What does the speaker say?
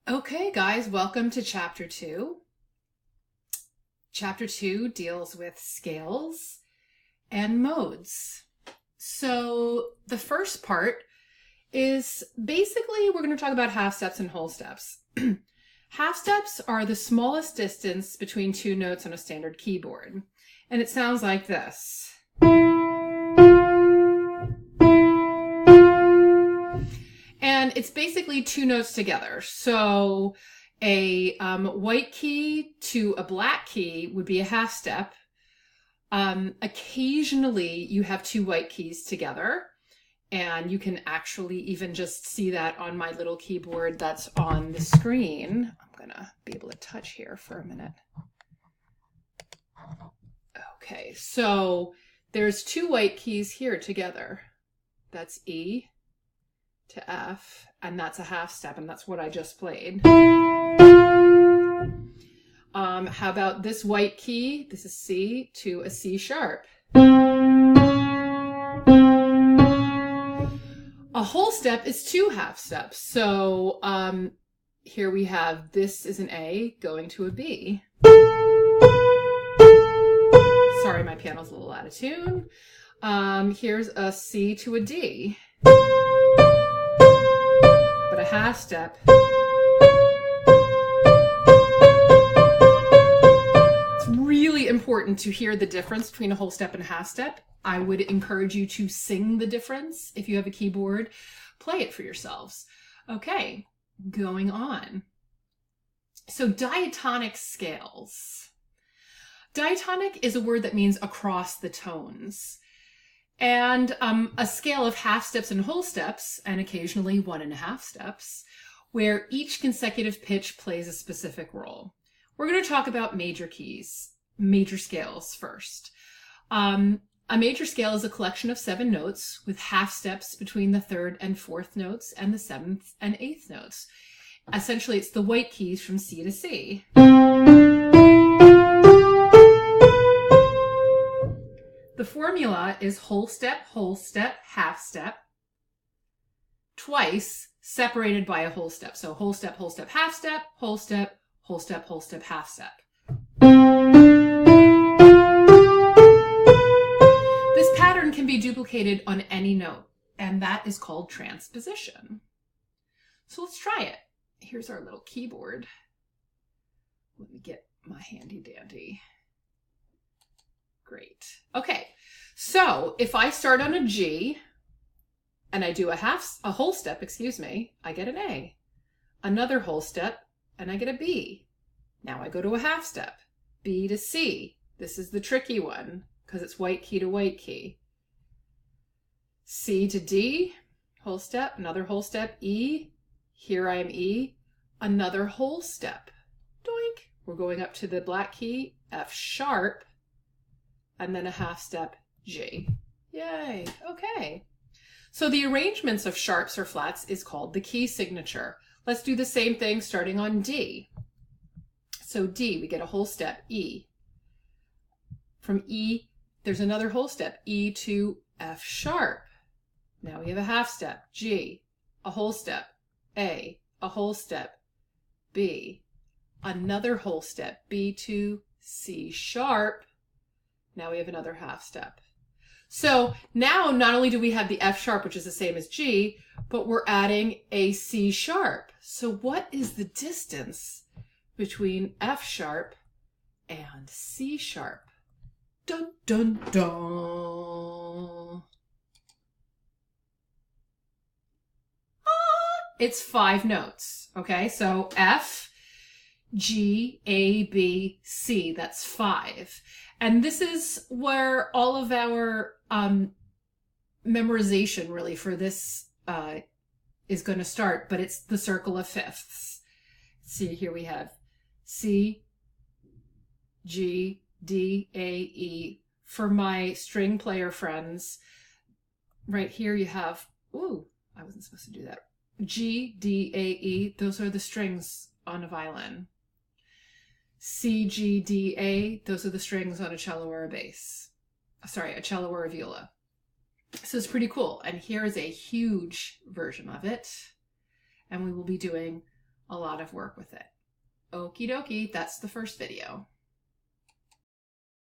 Okay, guys, welcome to Chapter 2. Chapter 2 deals with scales and modes. So the first part is basically we're going to talk about half steps and whole steps. Half steps are the smallest distance between two notes on a standard keyboard. And it sounds like this. And it's basically two notes together. So a white key to a black key would be a half step. Occasionally you have two white keys together, and you can actually even just see that on my little keyboard that's on the screen. I'm gonna be able to touch here for a minute. Okay, so there's two white keys here together. That's E to F, and that's a half step, and that's what I just played. How about this white key? This is C to a C sharp. A whole step is two half steps. So here we have, this is an A going to a B. Sorry, my piano's a little out of tune. Here's a C to a D. But a half step. It's really important to hear the difference between a whole step and a half step. I would encourage you to sing the difference. If you have a keyboard, play it for yourselves. Okay, going on. So diatonic scales. Diatonic is a word that means across the tones. And a scale of half steps and whole steps, and occasionally 1.5 steps, where each consecutive pitch plays a specific role. We're going to talk about major keys, major scales first. A major scale is a collection of 7 notes with half steps between the 3rd and 4th notes and the 7th and 8th notes. Essentially, it's the white keys from C to C. The formula is whole step, half step, twice separated by a whole step. So whole step, half step, whole step, half step. This pattern can be duplicated on any note, and that is called transposition. So let's try it. Here's our little keyboard. Let me get my handy dandy. Great. Okay, so if I start on a G and I do a whole step, I get an A. Another whole step and I get a B. Now I go to a half step, B to C. This is the tricky one because it's white key to white key. C to D, whole step, another whole step, E. Here I am E, another whole step. Doink. We're going up to the black key, F sharp, and then a half step, G. Yay, okay. So the arrangements of sharps or flats is called the key signature. Let's do the same thing starting on D. So D, we get a whole step, E. From E, there's another whole step, E to F sharp. Now we have a half step, G, a whole step, a whole step, B, another whole step, B to C sharp. Now we have another half step. So now not only do we have the F sharp, which is the same as G, but we're adding a C sharp. So what is the distance between F sharp and C sharp? Dun, dun, dun. It's 5 notes. Okay, so F, G, A, B, C. That's 5. And this is where all of our memorization really for this is going to start, but it's the circle of fifths. See, here we have C, G, D, A, E. For my string player friends, right here you have, ooh, I wasn't supposed to do that. G, D, A, E, those are the strings on a violin. C, G, D, A, those are the strings on a cello or a bass. Sorry, a cello or a viola. So it's pretty cool. And here is a huge version of it. And we will be doing a lot of work with it. Okie dokie, that's the first video.